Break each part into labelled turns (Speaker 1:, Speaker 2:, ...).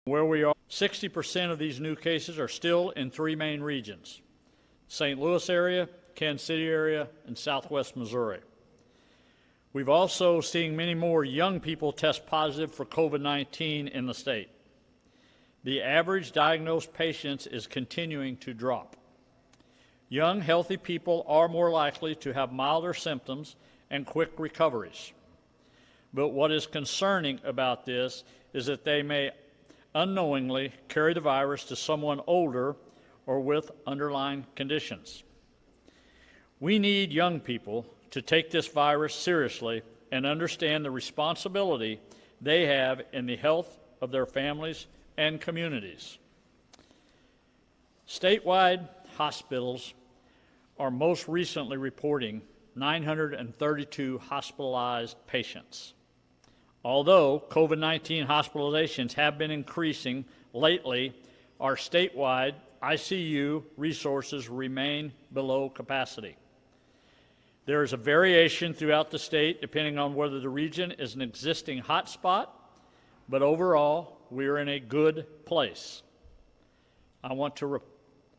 Speaker 1: Where we are, 60% of these new cases are still in three main regions: St. Louis area, Kansas City area, and Southwest Missouri. We've also seen many more young people test positive for COVID-19 in the state. The average diagnosed patients is continuing to drop. Young, healthy people are more likely to have milder symptoms and quick recoveries. But what is concerning about this is that they may unknowingly carry the virus to someone older or with underlying conditions. We need young people to take this virus seriously and understand the responsibility they have in the health of their families and communities. Statewide hospitals are most recently reporting 932 hospitalized patients. Although COVID-19 hospitalizations have been increasing lately, our statewide ICU resources remain below capacity. There is a variation throughout the state depending on whether the region is an existing hotspot, but overall, we are in a good place. I want to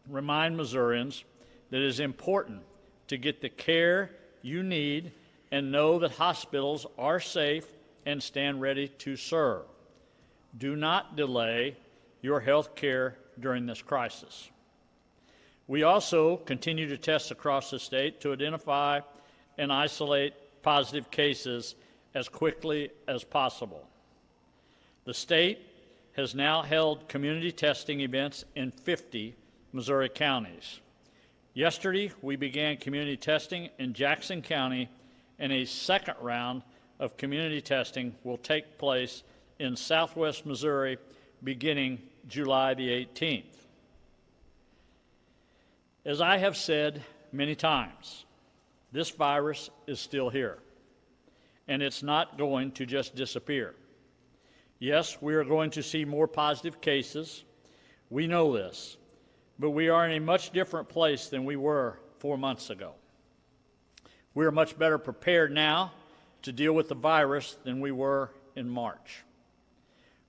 Speaker 1: remind Missourians that it is important to get the care you need and know that hospitals are safe and stand ready to serve. Do not delay your health care during this crisis. We also continue to test across the state to identify and isolate positive cases as quickly as possible. The state has now held community testing events in 50 Missouri counties. Yesterday, we began community testing in Jackson County, and a second round of community testing will take place in Southwest Missouri beginning July the 18th. As I have said many times, this virus is still here, and it's not going to just disappear. Yes, we are going to see more positive cases. We know this, but we are in a much different place than we were 4 months ago. We are much better prepared now to deal with the virus than we were in March.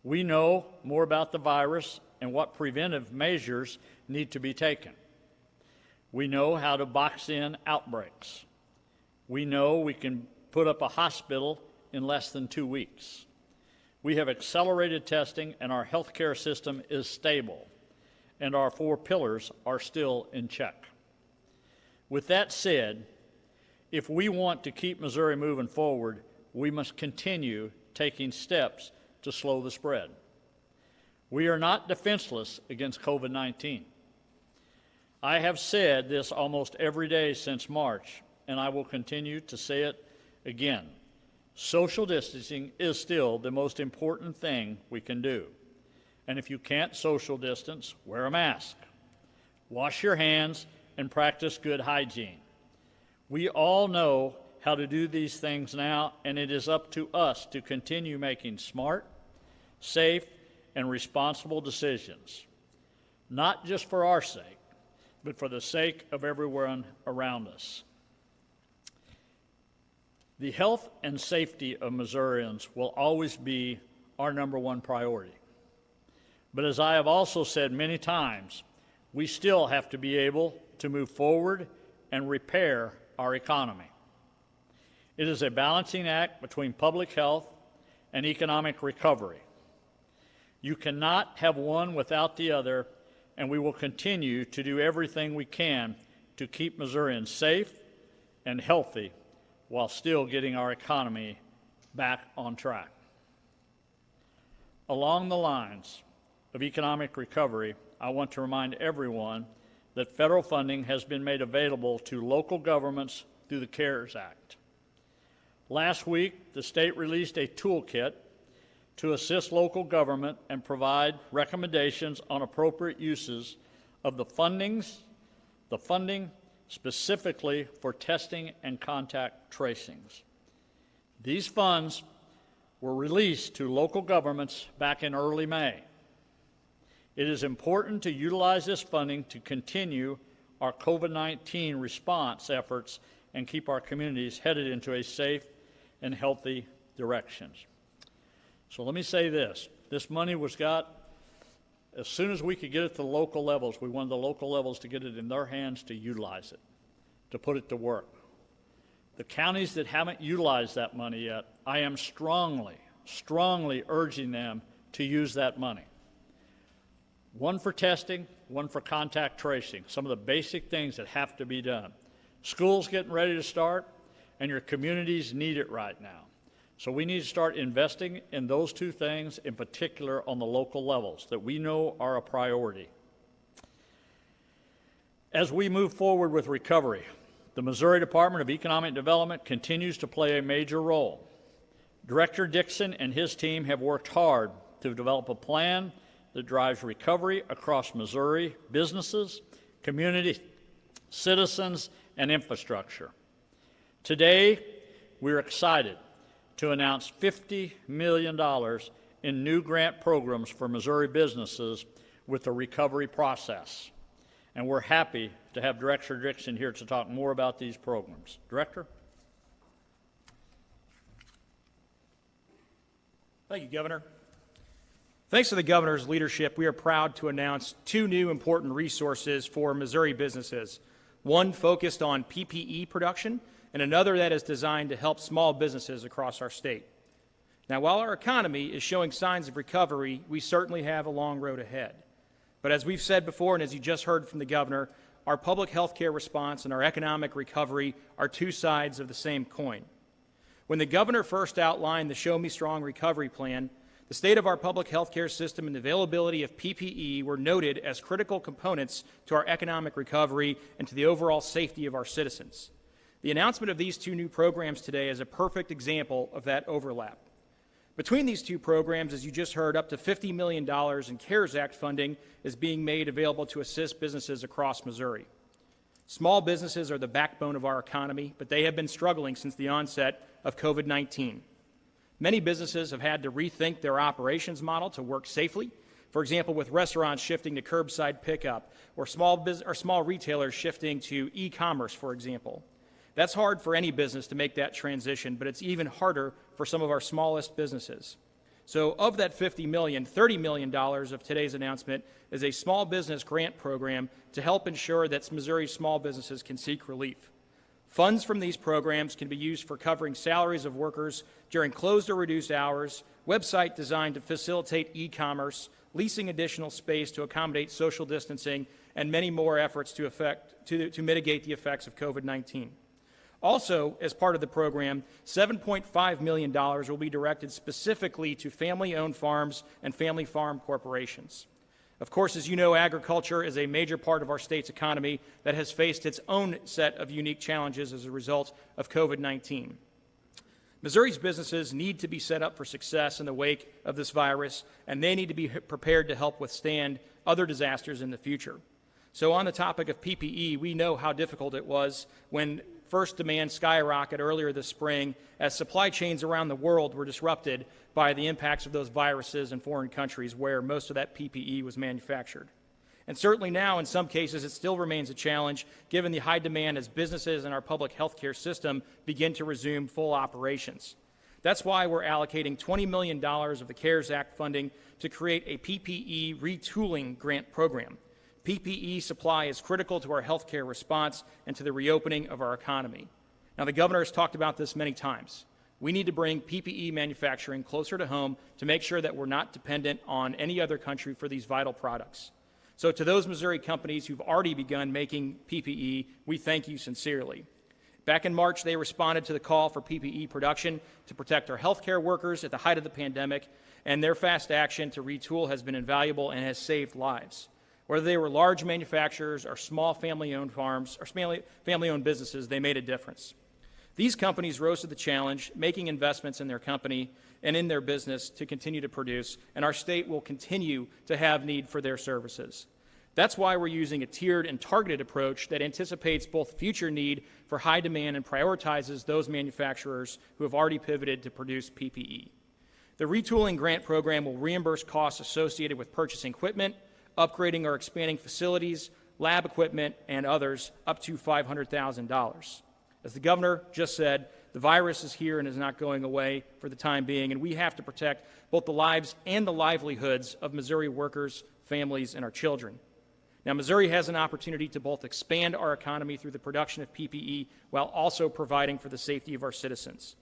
Speaker 1: We know more about the virus and what preventive measures need to be taken. We know how to box in outbreaks. We know we can put up a hospital in less than 2 weeks. We have accelerated testing, and our healthcare system is stable, and our 4 pillars are still in check. With that said, if we want to keep Missouri moving forward, we must continue taking steps to slow the spread. We are not defenseless against COVID-19. I have said this almost every day since March, and I will continue to say it again. Social distancing is still the most important thing we can do. And if you can't social distance, wear a mask. Wash your hands and practice good hygiene. We all know how to do these things now, and it is up to us to continue making smart, safe, and responsible decisions, not just for our sake, but for the sake of everyone around us. The health and safety of Missourians will always be our #1 priority. But as I have also said many times, we still have to be able to move forward and repair our economy. It is a balancing act between public health and economic recovery. You cannot have one without the other, and we will continue to do everything we can to keep Missourians safe and healthy while still getting our economy back on track. Along the lines of economic recovery, I want to remind everyone that federal funding has been made available to local governments through the CARES Act. Last week, the state released a toolkit to assist local government and provide recommendations on appropriate uses of the funding specifically for testing and contact tracings. These funds were released to local governments back in early May. It is important to utilize this funding to continue our COVID-19 response efforts and keep our communities headed into a safe and healthy direction. So let me say this. This money was got As soon as we could get it to the local levels, we wanted the local levels to get it in their hands to utilize it, to put it to work. The counties that haven't utilized that money yet, I am strongly urging them to use that money. One for testing, one for contact tracing, some of the basic things that have to be done. School's getting ready to start, and your communities need it right now. So we need to start investing in those two things, in particular on the local levels, that we know are a priority. As we move forward with recovery, the Missouri Department of Economic Development continues to play a major role. Director Dixon and his team have worked hard to develop a plan that drives recovery across Missouri businesses, community, citizens, and infrastructure. Today, we're excited to announce $50 million in new grant programs for Missouri businesses with the recovery process. And we're happy to have Director Dixon here to talk more about these programs. Director?
Speaker 2: Thank you, Governor. Thanks to the Governor's leadership, we are proud to announce two new important resources for Missouri businesses, one focused on PPE production and another that is designed to help small businesses across our state. Now, while our economy is showing signs of recovery, we certainly have a long road ahead. But as we've said before, and as you just heard from the Governor, our public health care response and our economic recovery are two sides of the same coin. When the Governor first outlined the Show Me Strong Recovery Plan, the state of our public health care system and the availability of PPE were noted as critical components to our economic recovery and to the overall safety of our citizens. The announcement of these two new programs today is a perfect example of that overlap. Between these two programs, as you just heard, up to $50 million in CARES Act funding is being made available to assist businesses across Missouri. Small businesses are the backbone of our economy, but they have been struggling since the onset of COVID-19. Many businesses have had to rethink their operations model to work safely. For example, with restaurants shifting to curbside pickup, or small retailers shifting to e-commerce, for example. That's hard for any business to make that transition, but it's even harder for some of our smallest businesses. So of that $50 million, $30 million of today's announcement is a small business grant program to help ensure that Missouri's small businesses can seek relief. Funds from these programs can be used for covering salaries of workers during closed or reduced hours, website designed to facilitate e-commerce, leasing additional space to accommodate social distancing, and many more efforts to mitigate the effects of COVID-19. Also, as part of the program, $7.5 million will be directed specifically to family-owned farms and family farm corporations. Of course, as you know, agriculture is a major part of our state's economy that has faced its own set of unique challenges as a result of COVID-19. Missouri's businesses need to be set up for success in the wake of this virus, and they need to be prepared to help withstand other disasters in the future. So on the topic of PPE, we know how difficult it was when first demand skyrocketed earlier this spring as supply chains around the world were disrupted by the impacts of those viruses in foreign countries where most of that PPE was manufactured. And certainly now, in some cases, it still remains a challenge given the high demand as businesses in our public health care system begin to resume full operations. That's why we're allocating $20 million of the CARES Act funding to create a PPE retooling grant program. PPE supply is critical to our health care response and to the reopening of our economy. Now, the Governor has talked about this many times. We need to bring PPE manufacturing closer to home to make sure that we're not dependent on any other country for these vital products. So to those Missouri companies who've already begun making PPE, we thank you sincerely. Back in March, they responded to the call for PPE production to protect our healthcare workers at the height of the pandemic, and their fast action to retool has been invaluable and has saved lives. Whether they were large manufacturers or small family-owned farms or family-owned businesses, they made a difference. These companies rose to the challenge, making investments in their company and in their business to continue to produce, and our state will continue to have need for their services. That's why we're using a tiered and targeted approach that anticipates both future need for high demand and prioritizes those manufacturers who have already pivoted to produce PPE. The retooling grant program will reimburse costs associated with purchasing equipment, upgrading or expanding facilities, lab equipment, and others up to $500,000. As the Governor just said, The virus is here and is not going away for the time being, and we have to protect both the lives and the livelihoods of Missouri workers, families, and our children. Now, Missouri has an opportunity to both expand our economy through the production of PPE while also providing for the safety of our citizens.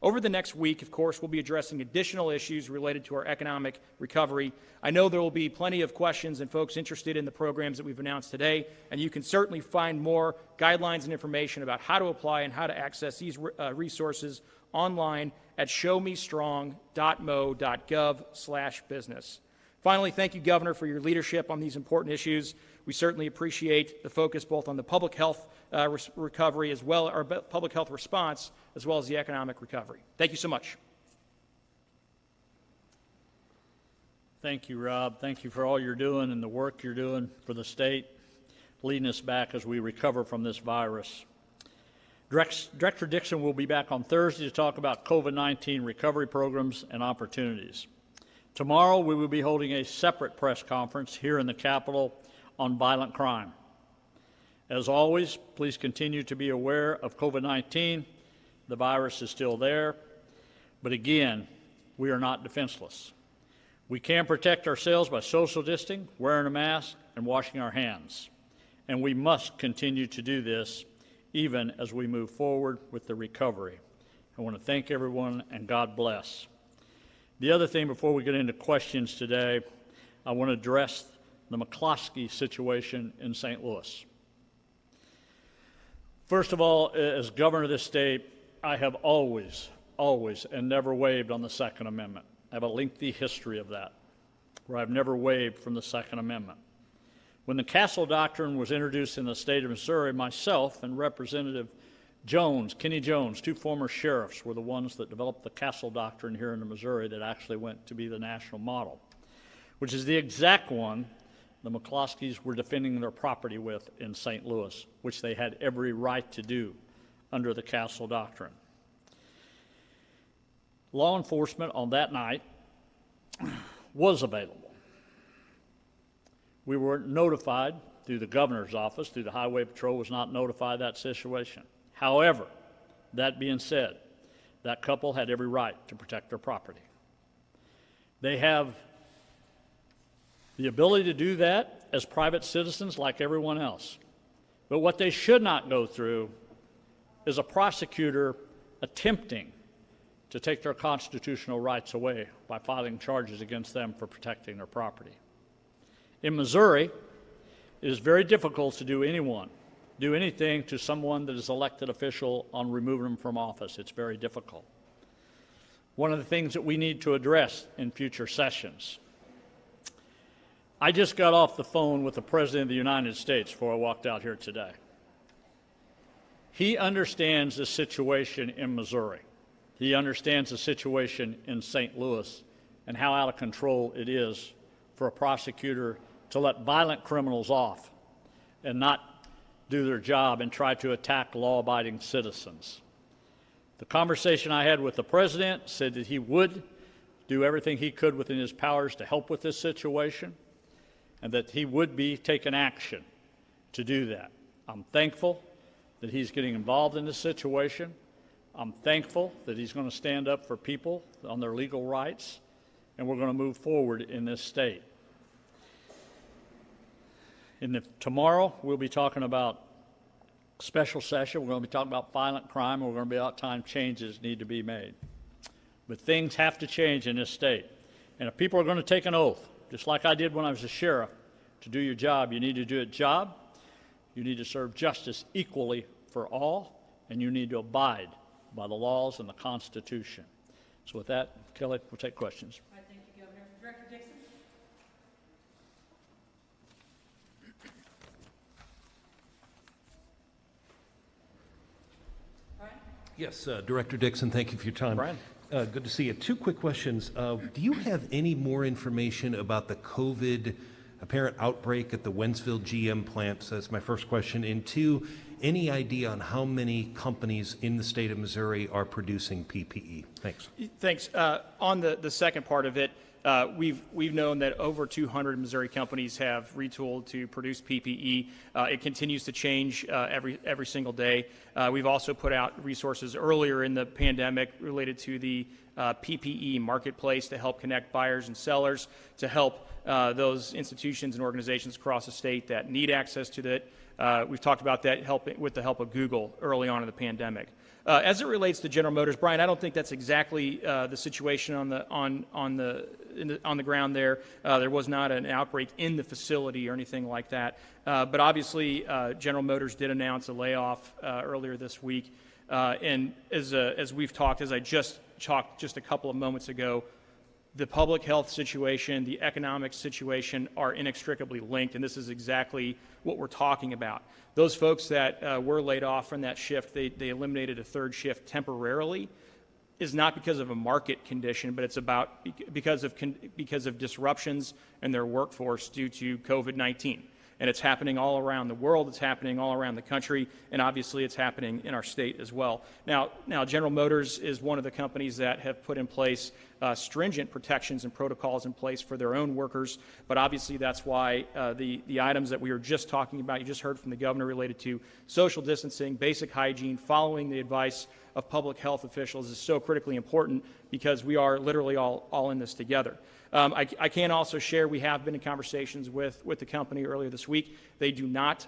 Speaker 2: Over the next week, of course, we'll be addressing additional issues related to our economic recovery. I know there will be plenty of questions and folks interested in the programs that we've announced today, and you can certainly find more guidelines and information about how to apply and how to access these resources online at showmestrong.mo.gov/business. Finally, thank you, Governor, for your leadership on these important issues. We certainly appreciate the focus both on the public health recovery as well, or public health response, as well as the economic recovery. Thank you so much.
Speaker 1: Thank you, Rob. Thank you for all you're doing and the work you're doing for the state, leading us back as we recover from this virus. Director Dixon will be back on Thursday to talk about COVID-19 recovery programs and opportunities. Tomorrow, we will be holding a separate press conference here in the Capitol on violent crime. As always, please continue to be aware of COVID-19. The virus is still there, but again, we are not defenseless. We can protect ourselves by social distancing, wearing a mask, and washing our hands. And we must continue to do this even as we move forward with the recovery. I want to thank everyone, and God bless. The other thing before we get into questions today, I want to address the McCloskey situation in St. Louis. First of all, as governor of this state, I have always, and never waived on the Second Amendment. I have a lengthy history of that, where I've never waived from the Second Amendment. When the Castle Doctrine was introduced in the state of Missouri, myself and Representative Kenny Jones, two former sheriffs, were the ones that developed the Castle Doctrine here in Missouri that actually went to be the national model, which is the exact one the McCloskeys were defending their property with in St. Louis, which they had every right to do under the Castle Doctrine. Law enforcement on that night was available. We weren't notified through the governor's office, through the Highway Patrol was not notified of that situation. However, that being said, that couple had every right to protect their property. They have the ability to do that as private citizens like everyone else. But what they should not go through is a prosecutor attempting to take their constitutional rights away by filing charges against them for protecting their property. In Missouri, it is very difficult to do anything to someone that is elected official on removing them from office. It's very difficult. One of the things that we need to address in future sessions. I just got off the phone with the President of the United States before I walked out here today. He understands the situation in Missouri. He understands the situation in St. Louis and how out of control it is for a prosecutor to let violent criminals off and not do their job and try to attack law-abiding citizens. The conversation I had with the President said that he would do everything he could within his powers to help with this situation, and that he would be taking action to do that. I'm thankful that he's getting involved in this situation. I'm thankful that he's going to stand up for people on their legal rights, and we're going to move forward in this state. Tomorrow, we'll be talking about special session. We're going to be talking about violent crime, and we're going to be about time changes need to be made. But things have to change in this state. And if people are going to take an oath, just like I did when I was a sheriff, to do your job, you need to do a job, you need to serve justice equally for all, and you need to abide by the laws and the Constitution. So with that, Kelly, we'll take questions.
Speaker 3: All right, thank you, Governor. Director Dixon. Brian?
Speaker 4: Yes, Director Dixon, thank you for your time.
Speaker 2: Brian.
Speaker 4: Good to see you. Two quick questions. Do you have any more information about the COVID apparent outbreak at the Wentzville GM plant? So that's my first question. And two, any idea on how many companies in the state of Missouri are producing PPE? Thanks.
Speaker 2: Thanks. On the second part of it, we've known that over 200 Missouri companies have retooled to produce PPE. It continues to change every single day. We've also put out resources earlier in the pandemic related to the PPE marketplace to help connect buyers and sellers, to help those institutions and organizations across the state that need access to that. We've talked about that with the help of Google early on in the pandemic. As it relates to General Motors, Brian, I don't think that's exactly the situation on the ground there. There was not an outbreak in the facility or anything like that. But obviously, General Motors did announce a layoff earlier this week. And as we've talked, as I just talked just a couple of moments ago, the public health situation, the economic situation are inextricably linked, and this is exactly what we're talking about. Those folks that were laid off from that shift, they eliminated a third shift temporarily, is not because of a market condition, but it's about because of disruptions in their workforce due to COVID-19. And it's happening all around the world, it's happening all around the country, and obviously it's happening in our state as well. Now General Motors is one of the companies that have put in place stringent protections and protocols in place for their own workers, but obviously that's why the items that we were just talking about, you just heard from the governor related to social distancing, basic hygiene, following the advice of public health officials is so critically important because we are literally all in this together. I can also share we have been in conversations with the company earlier this week. They do not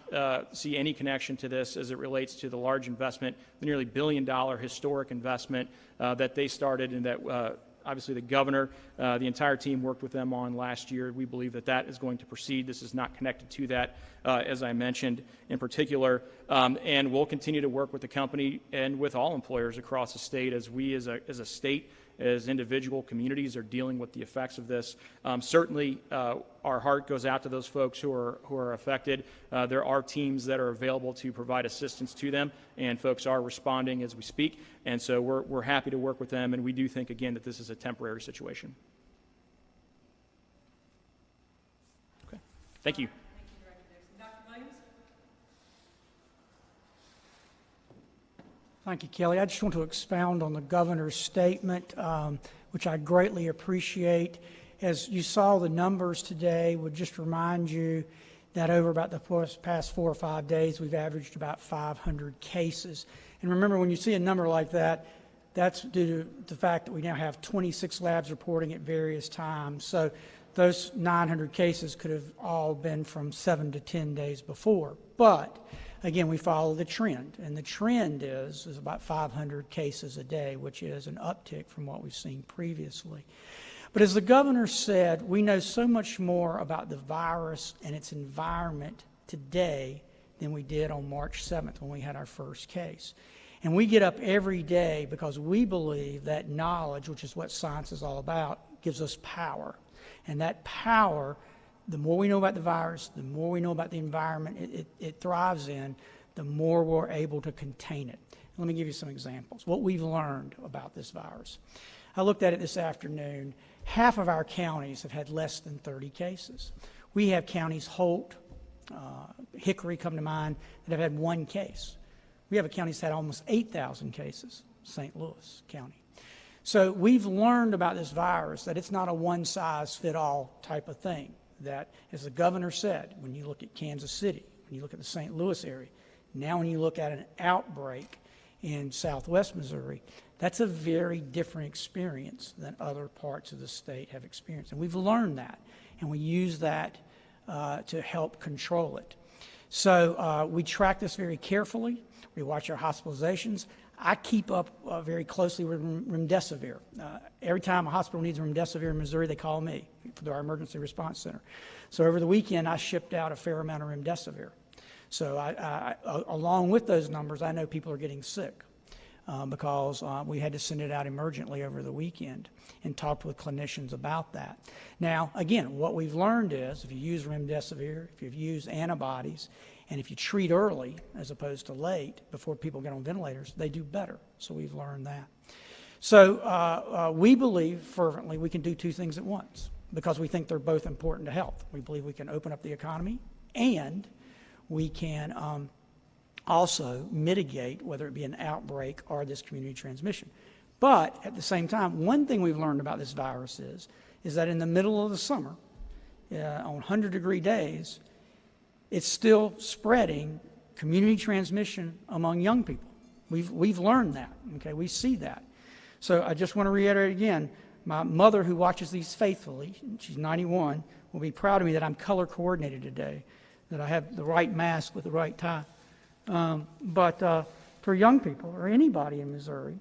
Speaker 2: see any connection to this as it relates to the large investment, the nearly $1 billion historic investment that they started and that obviously the governor, the entire team worked with them on last year. We believe that is going to proceed. This is not connected to that, as I mentioned in particular. And we'll continue to work with the company and with all employers across the state as we as a state, as individual communities are dealing with the effects of this. Certainly, our heart goes out to those folks who are affected. There are teams that are available to provide assistance to them, and folks are responding as we speak. And so we're happy to work with them, and we do think, again, that this is a temporary situation. Okay. Thank you.
Speaker 3: Thank you, Director Dixon. Dr. Williams?
Speaker 5: Thank you, Kelly. I just want to expound on the governor's statement, which I greatly appreciate. As you saw the numbers today, would just remind you that over about the past 4 or 5 days, we've averaged about 500 cases. And remember, when you see a number like that, that's due to the fact that we now have 26 labs reporting at various times. So those 900 cases could have all been from 7 to 10 days before. But again, we follow the trend, and the trend is about 500 cases a day, which is an uptick from what we've seen previously. But as the governor said, we know so much more about the virus and its environment today than we did on March 7th when we had our first case. And we get up every day because we believe that knowledge, which is what science is all about, gives us power. And that power, the more we know about the virus, the more we know about the environment it thrives in, the more we're able to contain it. Let me give you some examples. What we've learned about this virus. I looked at it this afternoon. Half of our counties have had less than 30 cases. We have counties, Holt, Hickory come to mind, that have had 1 case. We have a county that's had almost 8,000 cases, St. Louis County. So we've learned about this virus that it's not a one-size-fit-all type of thing. That, as the governor said, when you look at Kansas City, when you look at the St. Louis area, now when you look at an outbreak in southwest Missouri, that's a very different experience than other parts of the state have experienced. And we've learned that, and we use that to help control it. So we track this very carefully. We watch our hospitalizations. I keep up very closely with remdesivir. Every time a hospital needs remdesivir in Missouri, they call me through our emergency response center. So over the weekend, I shipped out a fair amount of remdesivir. So along with those numbers, I know people are getting sick because we had to send it out emergently over the weekend and talked with clinicians about that. Now, again, what we've learned is if you use remdesivir, if you use antibodies, and if you treat early as opposed to late before people get on ventilators, they do better. So we've learned that. So we believe fervently we can do 2 things at once because we think they're both important to health. We believe we can open up the economy and we can also mitigate whether it be an outbreak or this community transmission. But at the same time, one thing we've learned about this virus is is that in the middle of the summer, on 100-degree days, it's still spreading community transmission among young people. We've learned that, okay? We see that. So I just want to reiterate again, my mother, who watches these faithfully, she's 91, will be proud of me that I'm color coordinated today, that I have the right mask with the right tie. But for young people or anybody in Missouri,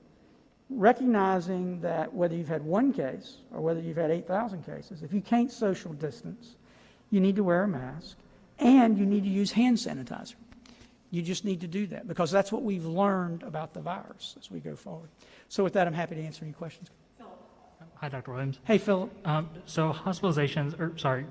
Speaker 5: recognizing that whether you've had one case or whether you've had 8,000 cases, if you can't social distance, you need to wear a mask and you need to use hand sanitizer. You just need to do that because that's what we've learned about the virus as we go forward. So with that, I'm happy to answer any questions.
Speaker 6: Hi, Dr. Williams.
Speaker 5: Hey, Philip.
Speaker 6: So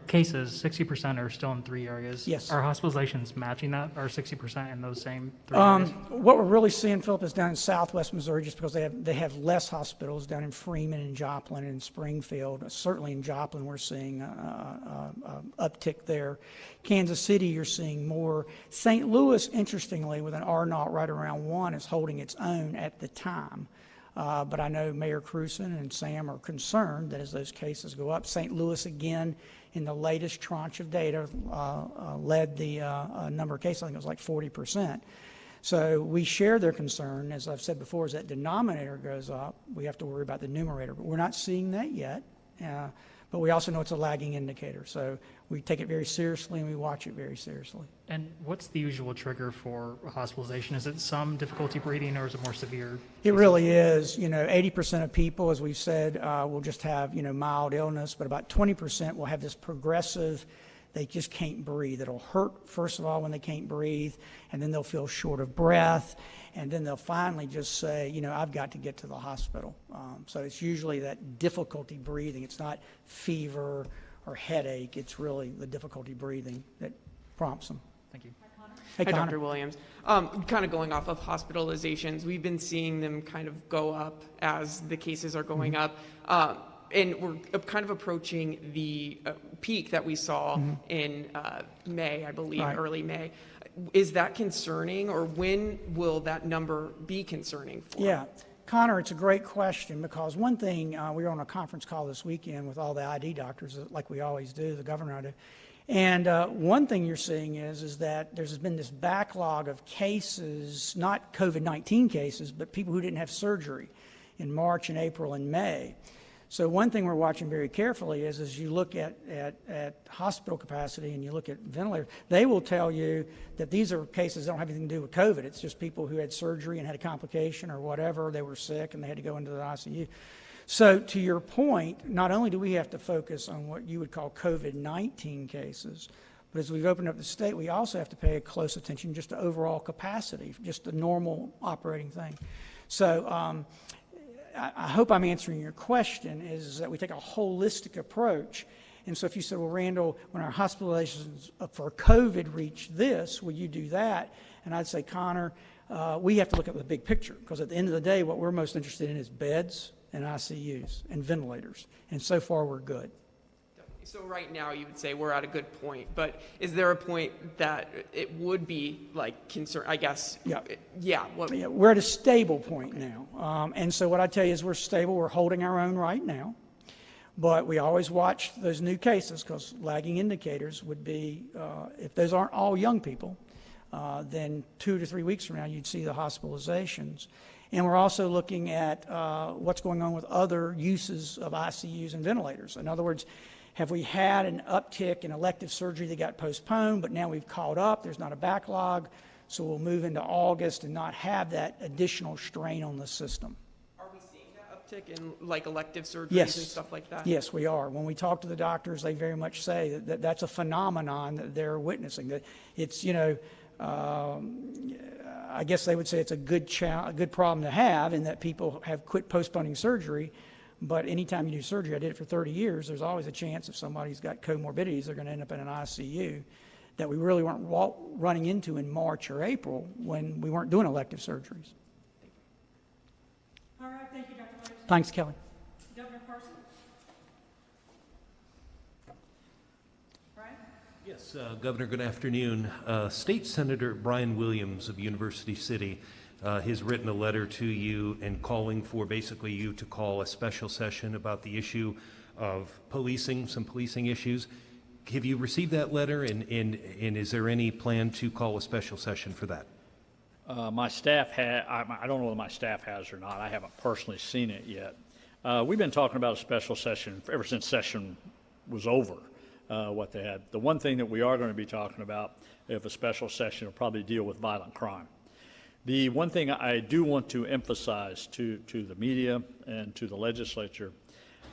Speaker 6: cases, 60% are still in 3 areas.
Speaker 5: Yes.
Speaker 6: Are hospitalizations matching that, or 60% in those same 3 areas?
Speaker 5: What we're really seeing, Philip, is down in southwest Missouri, just because they have less hospitals down in Freeman and Joplin and Springfield. Certainly in Joplin, we're seeing uptick there. Kansas City, you're seeing more. St. Louis, interestingly, with an R0 right around 1, is holding its own at the time. But I know Mayor Cruson and Sam are concerned that as those cases go up, St. Louis again in the latest tranche of data led the number of cases. I think it was like 40%. So we share their concern. As I've said before, as that denominator goes up, we have to worry about the numerator. But we're not seeing that yet. But we also know it's a lagging indicator. So we take it very seriously and we watch it very seriously.
Speaker 6: And what's the usual trigger for hospitalization? Is it some difficulty breathing or is it more severe?
Speaker 5: It really is. 80% of people, as we've said, will just have, mild illness, but about 20% will have this progressive, they just can't breathe. It'll hurt, first of all, when they can't breathe, and then they'll feel short of breath, and then they'll finally just say, I've got to get to the hospital. So it's usually that difficulty breathing. It's not fever or headache. It's really the difficulty breathing that prompts them.
Speaker 6: Thank you.
Speaker 5: Hey,
Speaker 7: Hi,
Speaker 5: Connor.
Speaker 7: Dr. Williams. Kind of going off of hospitalizations, we've been seeing them kind of go up as the cases are going up. And we're kind of approaching the peak that we saw in May, I believe,
Speaker 5: Right.
Speaker 7: early May. Is that concerning, or when will that number be concerning for?
Speaker 5: Yeah. Connor, it's a great question because one thing, we were on a conference call this weekend with all the ID doctors, like we always do, the governor and I do. And one thing you're seeing is that there's been this backlog of cases, not COVID-19 cases, but people who didn't have surgery in March and April and May. So one thing we're watching very carefully is as you look at hospital capacity and you look at ventilators, they will tell you that these are cases that don't have anything to do with COVID. It's just people who had surgery and had a complication or whatever, they were sick and they had to go into the ICU. So to your point, not only do we have to focus on what you would call COVID-19 cases, but as we've opened up the state, we also have to pay close attention just to overall capacity, just the normal operating thing. So I hope I'm answering your question, is that we take a holistic approach. And so if you said, well, Randall, when our hospitalizations for COVID reach this, will you do that? And I'd say, Connor, we have to look at the big picture, because at the end of the day, what we're most interested in is beds and ICUs and ventilators. And so far, we're good.
Speaker 7: So right now you would say we're at a good point, but is there a point that it would be like concern, I guess?
Speaker 5: Yeah.
Speaker 7: Yeah.
Speaker 5: Yeah, we're at a stable point now. And so what I tell you is we're stable. We're holding our own right now. But we always watch those new cases, because lagging indicators would be, if those aren't all young people, then 2 to 3 weeks from now you'd see the hospitalizations. And we're also looking at what's going on with other uses of ICUs and ventilators. In other words, have we had an uptick in elective surgery that got postponed, but now we've caught up, there's not a backlog, so we'll move into August and not have that additional strain on the system.
Speaker 7: Are we seeing that uptick in like elective surgeries
Speaker 5: Yes.
Speaker 7: and stuff like that?
Speaker 5: Yes, we are. When we talk to the doctors, they very much say that that's a phenomenon that they're witnessing. That it's, I guess they would say it's a good problem to have, in that people have quit postponing surgery. But anytime you do surgery, I did it for 30 years, there's always a chance if somebody's got comorbidities, they're going to end up in an ICU that we really weren't running into in March or April when we weren't doing elective surgeries.
Speaker 3: All right, thank you, Dr. Williams.
Speaker 5: Thanks, Kelly.
Speaker 3: Governor Parson? Brian?
Speaker 4: Yes, Governor, good afternoon. State Senator Brian Williams of University City has written a letter to you and calling for basically you to call a special session about the issue of policing, some policing issues. Have you received that letter, and is there any plan to call a special session for that?
Speaker 1: My staff I don't know whether my staff has or not. I haven't personally seen it yet. We've been talking about a special session ever since session was over, what they had. The one thing that we are going to be talking about, if a special session, will probably deal with violent crime. The one thing I do want to emphasize to the media and to the legislature,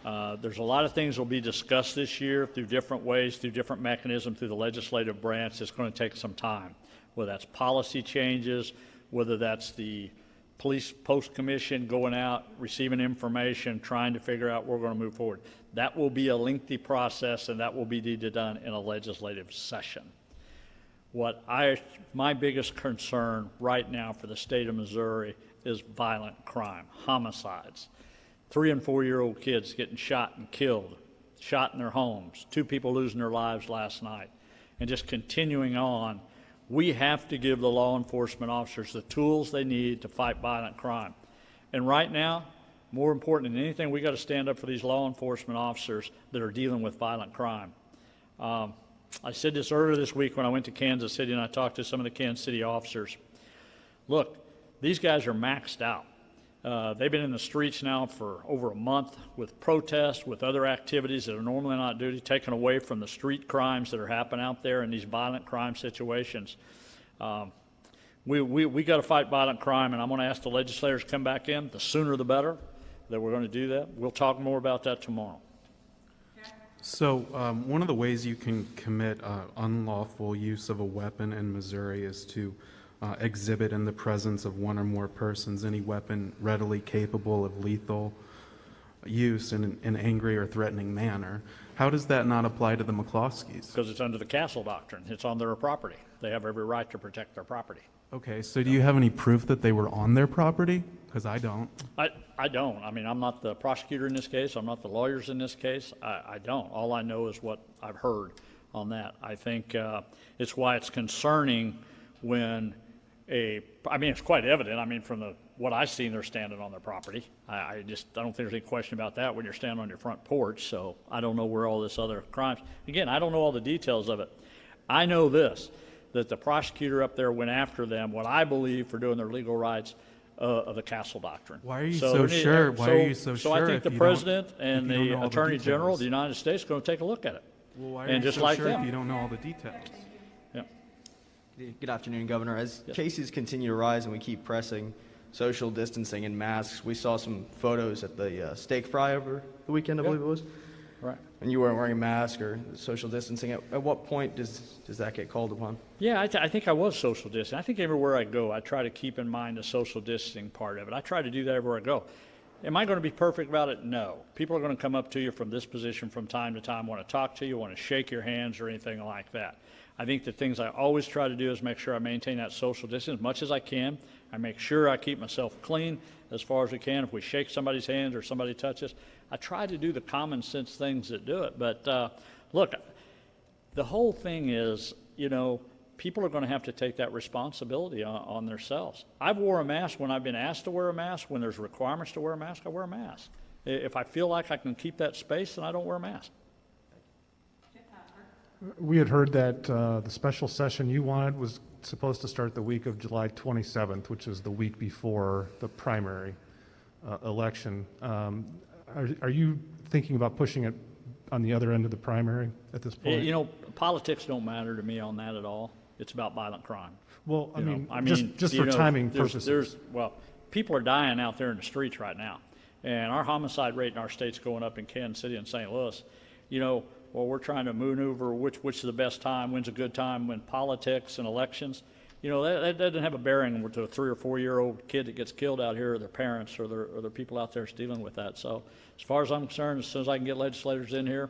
Speaker 1: there's a lot of things that will be discussed this year through different ways, through different mechanisms, through the legislative branch. It's going to take some time, whether that's policy changes, whether that's the police post commission going out, receiving information, trying to figure out where we're going to move forward. That will be a lengthy process, and that will be done in a legislative session. My biggest concern right now for the state of Missouri is violent crime, homicides. 3- and 4-year-old kids getting shot and killed, shot in their homes, 2 people losing their lives last night, and just continuing on. We have to give the law enforcement officers the tools they need to fight violent crime. And right now, more important than anything, we got to stand up for these law enforcement officers that are dealing with violent crime. I said this earlier this week when I went to Kansas City and I talked to some of the Kansas City officers. Look, these guys are maxed out. They've been in the streets now for over a month with protests, with other activities that are normally not duty, taken away from the street crimes that are happening out there in these violent crime situations. We got to fight violent crime, and I'm going to ask the legislators to come back in. The sooner the better that we're going to do that. We'll talk more about that tomorrow.
Speaker 8: So one of the ways you can commit unlawful use of a weapon in Missouri is to exhibit in the presence of one or more persons any weapon readily capable of lethal use in an angry or threatening manner. How does that not apply to the McCloskeys?
Speaker 1: Because it's under the Castle Doctrine. It's on their property. They have every right to protect their property.
Speaker 8: Okay, so do you have any proof that they were on their property? Because I don't.
Speaker 1: I don't. I mean, I'm not the prosecutor in this case. I'm not the lawyers in this case. I don't. All I know is what I've heard on that. I think it's why it's concerning when it's quite evident. I mean, from what I've seen, they're standing on their property. I don't think there's any question about that when you're standing on your front porch. So I don't know where all this other crimes. Again, I don't know all the details of it. I know this, that the prosecutor up there went after them, what I believe, for doing their legal rights of the Castle Doctrine.
Speaker 8: Why are you so sure? Why are you so
Speaker 1: So
Speaker 8: sure
Speaker 1: I think
Speaker 8: if
Speaker 1: the
Speaker 8: you
Speaker 1: president
Speaker 8: don't-
Speaker 1: and
Speaker 8: if you don't know
Speaker 1: the
Speaker 8: all
Speaker 1: Attorney General of
Speaker 8: details?
Speaker 1: the United States are going to take a look at it.
Speaker 8: Well, why are
Speaker 1: And
Speaker 8: you
Speaker 1: just
Speaker 8: so
Speaker 1: like
Speaker 8: sure
Speaker 1: them.
Speaker 8: if you don't know all the details?
Speaker 1: Yeah.
Speaker 9: Good afternoon, Governor. As
Speaker 1: Yes.
Speaker 9: cases continue to rise and we keep pressing social distancing and masks, we saw some photos at the steak fry over the weekend, I believe it was,
Speaker 1: Right.
Speaker 9: and you weren't wearing a mask or social distancing. At what point does that get called upon?
Speaker 1: Yeah, I think I was social distancing. I think everywhere I go, I try to keep in mind the social distancing part of it. I try to do that everywhere I go. Am I going to be perfect about it? No. People are going to come up to you from this position from time to time, want to talk to you, want to shake your hands or anything like that. I think the things I always try to do is make sure I maintain that social distance as much as I can. I make sure I keep myself clean as far as we can. If we shake somebody's hand or somebody touches, I try to do the common sense things that do it. But look, the whole thing is, people are going to have to take that responsibility on themselves. I've wore a mask when I've been asked to wear a mask. When there's requirements to wear a mask, I wear a mask. If I feel like I can keep that space, then I don't wear a mask.
Speaker 10: We had heard that the special session you wanted was supposed to start the week of July 27th, which is the week before the primary election. Are you thinking about pushing it on the other end of the primary at this point?
Speaker 1: Politics don't matter to me on that at all. It's about violent crime.
Speaker 10: Well, just for timing purposes.
Speaker 1: People are dying out there in the streets right now. And our homicide rate in our state's going up in Kansas City and St. Louis. We're trying to maneuver which is the best time, when's a good time, when politics and elections. That doesn't have a bearing to a 3 or 4 year old kid that gets killed out here, or their parents, or their people out there dealing with that. So as far as I'm concerned, as soon as I can get legislators in here,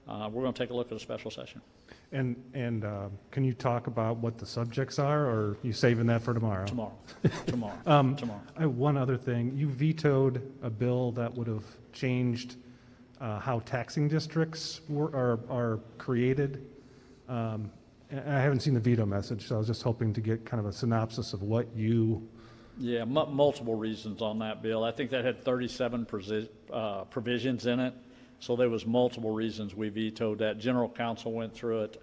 Speaker 1: we're going to take a look at a special session.
Speaker 10: And can you talk about what the subjects are, or are you saving that for tomorrow?
Speaker 1: Tomorrow.
Speaker 10: I have one other thing. You vetoed a bill that would have changed how taxing districts are created. I haven't seen the veto message, so I was just hoping to get kind of a synopsis of what you...
Speaker 1: Yeah, multiple reasons on that bill. I think that had 37 provisions in it So there was multiple reasons we vetoed that. General counsel went through it.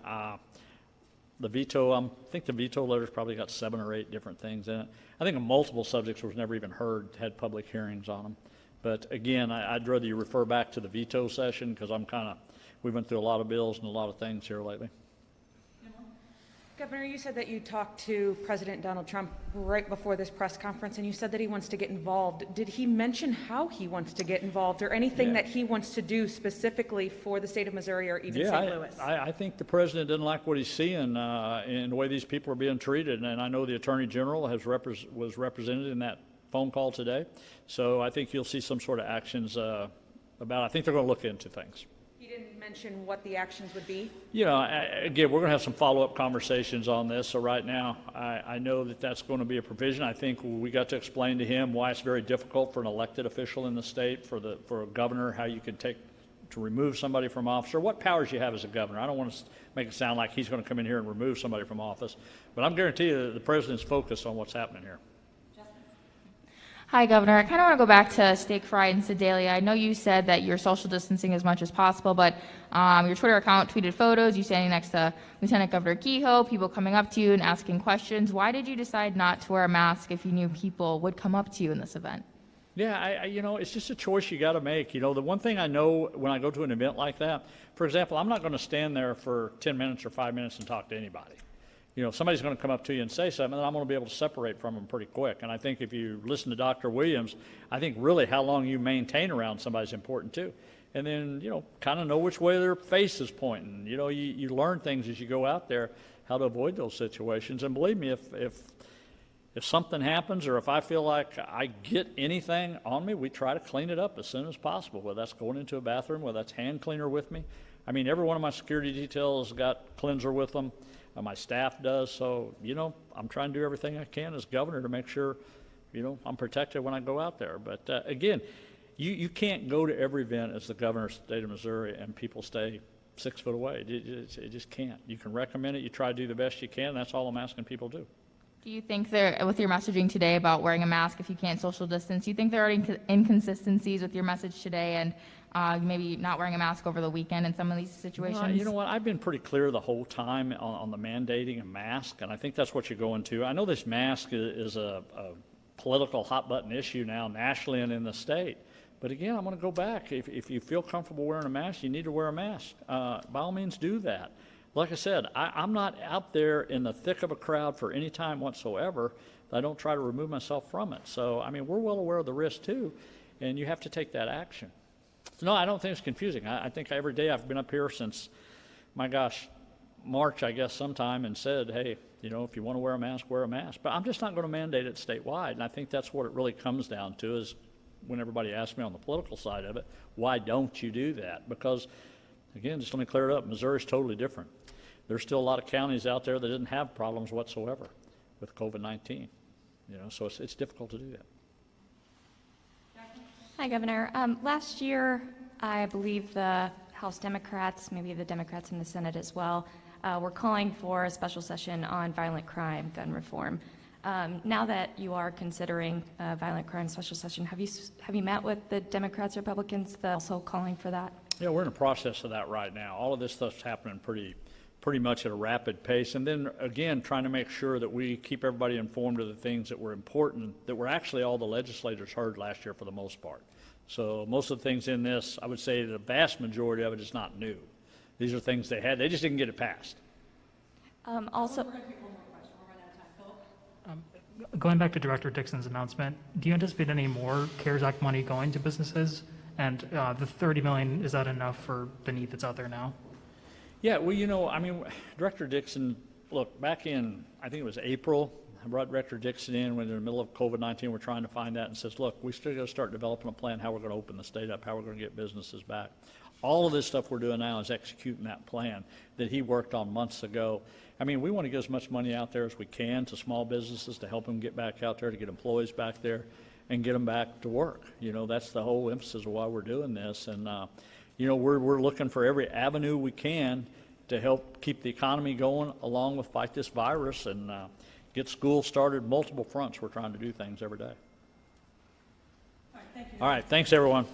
Speaker 1: The veto, I think the veto letter's probably got 7 or 8 different things in it. I think multiple subjects was never even heard, had public hearings on them. But again, I'd rather you refer back to the veto session because we went through a lot of bills and a lot of things here lately.
Speaker 3: Governor, you said that you talked to President Donald Trump right before this press conference, and you said that he wants to get involved. Did he mention how he wants to get involved or anything that he wants to do specifically for the state of Missouri or even St. Louis?
Speaker 1: I think the president didn't like what he's seeing in the way these people are being treated, and I know the Attorney General was represented in that phone call today. So I think you'll see some sort of actions I think they're going to look into things.
Speaker 3: He didn't mention what the actions would be?
Speaker 1: Again, we're going to have some follow-up conversations on this. So right now, I know that that's going to be a provision. I think we got to explain to him why it's very difficult for an elected official in the state, for a governor, how you can to remove somebody from office, or what powers you have as a governor. I don't want to make it sound like he's going to come in here and remove somebody from office, but I'm guaranteeing you that the president's focused on what's happening here.
Speaker 11: Hi, Governor. I kind of want to go back to steak fry in Sedalia. I know you said that you're social distancing as much as possible, but your Twitter account tweeted photos, you standing next to Lieutenant Governor Kehoe, people coming up to you and asking questions. Why did you decide not to wear a mask if you knew people would come up to you in this event?
Speaker 1: Yeah, it's just a choice you got to make. The one thing I know when I go to an event like that, for example, I'm not going to stand there for 10 minutes or 5 minutes and talk to anybody. If somebody's going to come up to you and say something, then I'm going to be able to separate from them pretty quick. And I think if you listen to Dr. Williams, I think really how long you maintain around somebody is important too. And then, kind of know which way their face is pointing. You learn things as you go out there, how to avoid those situations. And believe me, if something happens or if I feel like I get anything on me, we try to clean it up as soon as possible, whether that's going into a bathroom, whether that's hand cleaner with me. I mean, every one of my security details got cleanser with them. My staff does, so, I'm trying to do everything I can as governor to make sure, I'm protected when I go out there. But again, you can't go to every event as the governor of the state of Missouri and people stay 6 foot away. It just can't. You can recommend it, you try to do the best you can, and that's all I'm asking people to do.
Speaker 11: Do you think with your messaging today about wearing a mask if you can't social distance, do you think there are inconsistencies with your message today and maybe not wearing a mask over the weekend in some of these situations?
Speaker 1: You know what? I've been pretty clear the whole time on the mandating a mask, and I think that's what you're going to. I know this mask is a political hot-button issue now nationally and in the state. But again, I'm going to go back. If you feel comfortable wearing a mask, you need to wear a mask. By all means, do that. Like I said, I'm not out there in the thick of a crowd for any time whatsoever. I don't try to remove myself from it. So, I mean, we're well aware of the risk, too, and you have to take that action. No, I don't think it's confusing. I think every day I've been up here since, my gosh, March, I guess, sometime, and said, hey, if you want to wear a mask, wear a mask. But I'm just not going to mandate it statewide, and I think that's what it really comes down to is when everybody asks me on the political side of it, why don't you do that? Because, again, just let me clear it up. Missouri's totally different. There's still a lot of counties out there that didn't have problems whatsoever with COVID-19, so it's difficult to do that.
Speaker 12: Hi, Governor. Last year, I believe the House Democrats, maybe the Democrats in the Senate as well, were calling for a special session on violent crime, gun reform. Now that you are considering a violent crime special session, have you met with the Democrats, Republicans, also calling for that?
Speaker 1: Yeah, we're in the process of that right now. All of this stuff's happening pretty much at a rapid pace. And then, again, trying to make sure that we keep everybody informed of the things that were important, that were actually all the legislators heard last year for the most part. So most of the things in this, I would say the vast majority of it is not new. These are things they had. They just didn't get it passed.
Speaker 6: Going back to Director Dixon's announcement, do you anticipate any more CARES Act money going to businesses? And the $30 million, is that enough for the need that's out there now?
Speaker 1: Yeah, well, Director Dixon, look, back in, I think it was April, I brought Director Dixon in when in the middle of COVID-19, we're trying to find that, and says, look, we still got to start developing a plan how we're going to open the state up, how we're going to get businesses back. All of this stuff we're doing now is executing that plan that he worked on months ago. We want to get as much money out there as we can to small businesses to help them get back out there, to get employees back there and get them back to work. That's the whole emphasis of why we're doing this. And, we're looking for every avenue we can to help keep the economy going along with fight this virus and get schools started, multiple fronts. We're trying to do things every day.
Speaker 3: All right, thank you.
Speaker 1: All right, thanks everyone.